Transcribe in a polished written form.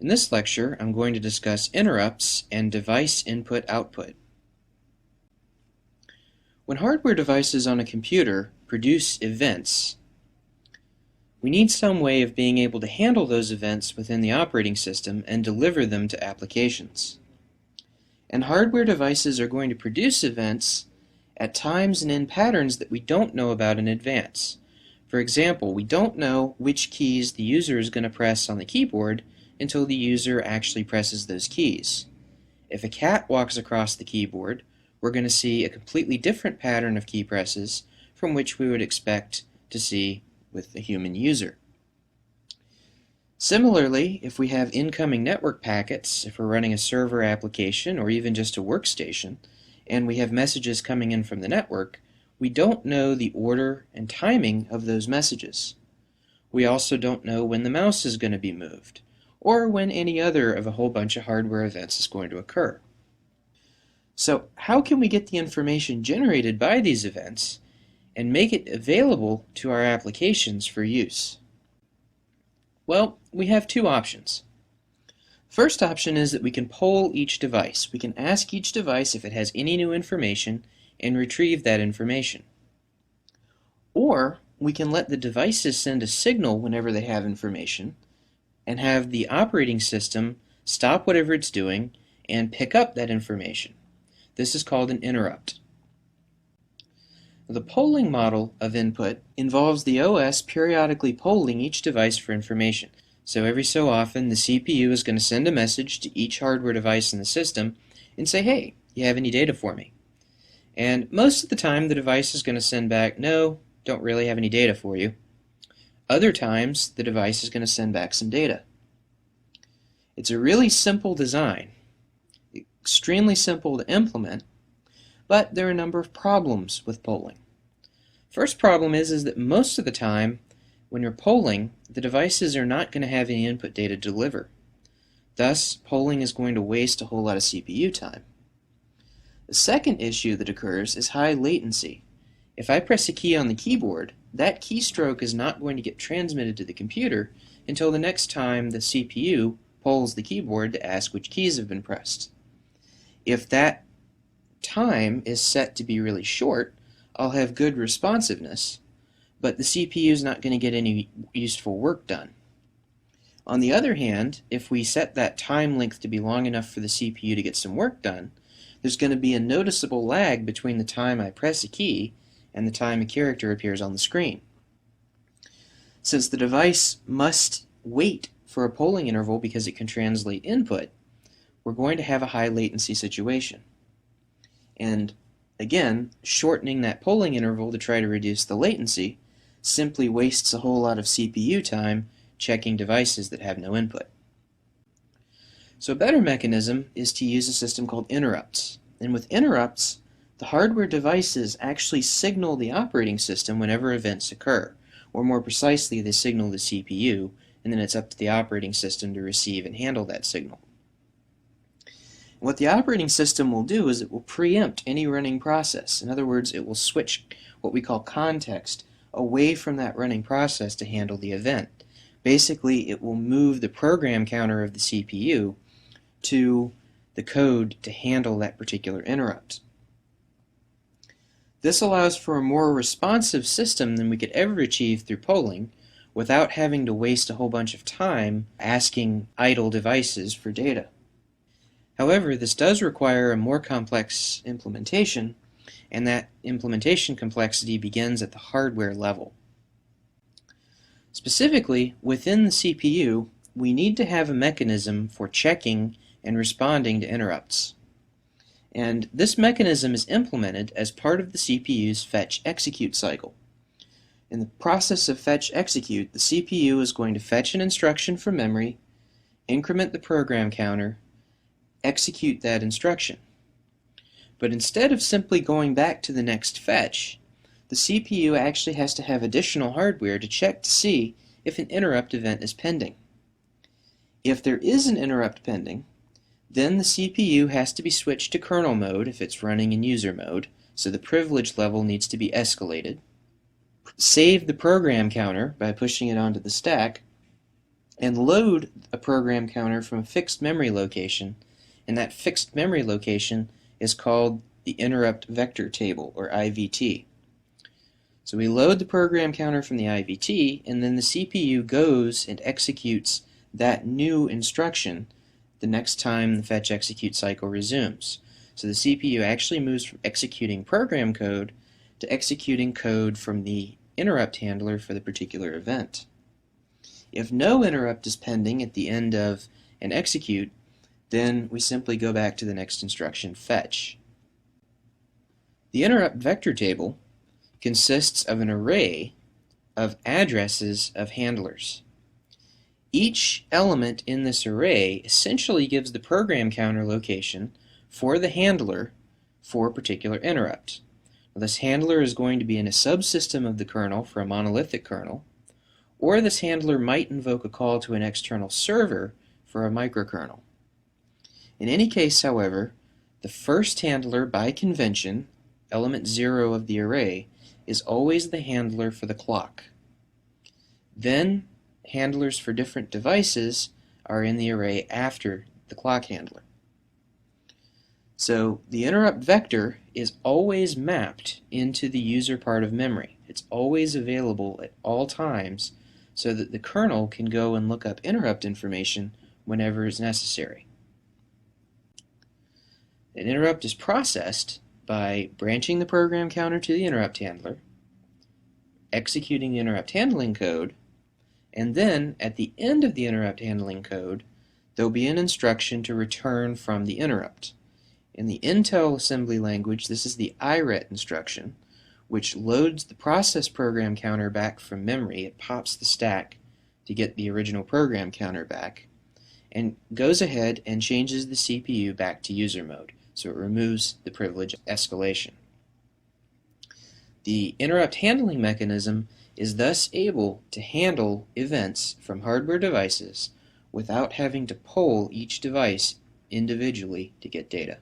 In this lecture, I'm going to discuss interrupts and device input-output. When hardware devices on a computer produce events, we need some way of being able to handle those events within the operating system and deliver them to applications. And hardware devices are going to produce events at times and in patterns that we don't know about in advance. For example, we don't know which keys the user is going to press on the keyboard until the user actually presses those keys. If a cat walks across the keyboard, we're going to see a completely different pattern of key presses from which we would expect to see with a human user. Similarly, if we have incoming network packets, if we're running a server application or even just a workstation, and we have messages coming in from the network, we don't know the order and timing of those messages. We also don't know when the mouse is going to be moved, or when any other of a whole bunch of hardware events is going to occur. So how can we get the information generated by these events and make it available to our applications for use? Well, we have two options. First option is that we can poll each device. We can ask each device if it has any new information and retrieve that information. Or we can let the devices send a signal whenever they have information and have the operating system stop whatever it's doing and pick up that information. This is called an interrupt. The polling model of input involves the OS periodically polling each device for information. So every so often the CPU is going to send a message to each hardware device in the system and say, hey, you have any data for me? And most of the time the device is going to send back, no, don't really have any data for you. Other times the device is going to send back some data. It's a really simple design, extremely simple to implement, but there are a number of problems with polling. First problem is that most of the time when you're polling, the devices are not going to have any input data to deliver. Thus, polling is going to waste a whole lot of CPU time. The second issue that occurs is high latency. If I press a key on the keyboard, that keystroke is not going to get transmitted to the computer until the next time the CPU polls the keyboard to ask which keys have been pressed. If that time is set to be really short, I'll have good responsiveness, but the CPU is not going to get any useful work done. On the other hand, if we set that time length to be long enough for the CPU to get some work done, there's going to be a noticeable lag between the time I press a key and the time a character appears on the screen. Since the device must wait for a polling interval because it can translate input, we're going to have a high latency situation. And again, shortening that polling interval to try to reduce the latency simply wastes a whole lot of CPU time checking devices that have no input. So a better mechanism is to use a system called interrupts. And with interrupts, the hardware devices actually signal the operating system whenever events occur, or more precisely, they signal the CPU, and then it's up to the operating system to receive and handle that signal. What the operating system will do is it will preempt any running process. In other words, it will switch what we call context away from that running process to handle the event. Basically, it will move the program counter of the CPU to the code to handle that particular interrupt. This allows for a more responsive system than we could ever achieve through polling without having to waste a whole bunch of time asking idle devices for data. However, this does require a more complex implementation, and that implementation complexity begins at the hardware level. Specifically, within the CPU, we need to have a mechanism for checking and responding to interrupts. And this mechanism is implemented as part of the CPU's fetch-execute cycle. In the process of fetch-execute, the CPU is going to fetch an instruction from memory, increment the program counter, execute that instruction. But instead of simply going back to the next fetch, the CPU actually has to have additional hardware to check to see if an interrupt event is pending. If there is an interrupt pending, then the CPU has to be switched to kernel mode if it's running in user mode, so the privilege level needs to be escalated. Save the program counter by pushing it onto the stack, and load a program counter from a fixed memory location, and that fixed memory location is called the interrupt vector table, or IVT. So we load the program counter from the IVT, and then the CPU goes and executes that new instruction the next time the fetch execute cycle resumes. So the CPU actually moves from executing program code to executing code from the interrupt handler for the particular event. If no interrupt is pending at the end of an execute, then we simply go back to the next instruction, fetch. The interrupt vector table consists of an array of addresses of handlers. Each element in this array essentially gives the program counter location for the handler for a particular interrupt. Now, this handler is going to be in a subsystem of the kernel for a monolithic kernel, or this handler might invoke a call to an external server for a microkernel. In any case, however, the first handler by convention, element 0 of the array, is always the handler for the clock. Then handlers for different devices are in the array after the clock handler. So the interrupt vector is always mapped into the user part of memory. It's always available at all times so that the kernel can go and look up interrupt information whenever is necessary. An interrupt is processed by branching the program counter to the interrupt handler, executing the interrupt handling code, and then at the end of the interrupt handling code, there'll be an instruction to return from the interrupt. In the Intel assembly language, this is the IRET instruction, which loads the process program counter back from memory. It pops the stack to get the original program counter back, and goes ahead and changes the CPU back to user mode. So it removes the privilege escalation. The interrupt handling mechanism is thus able to handle events from hardware devices without having to poll each device individually to get data.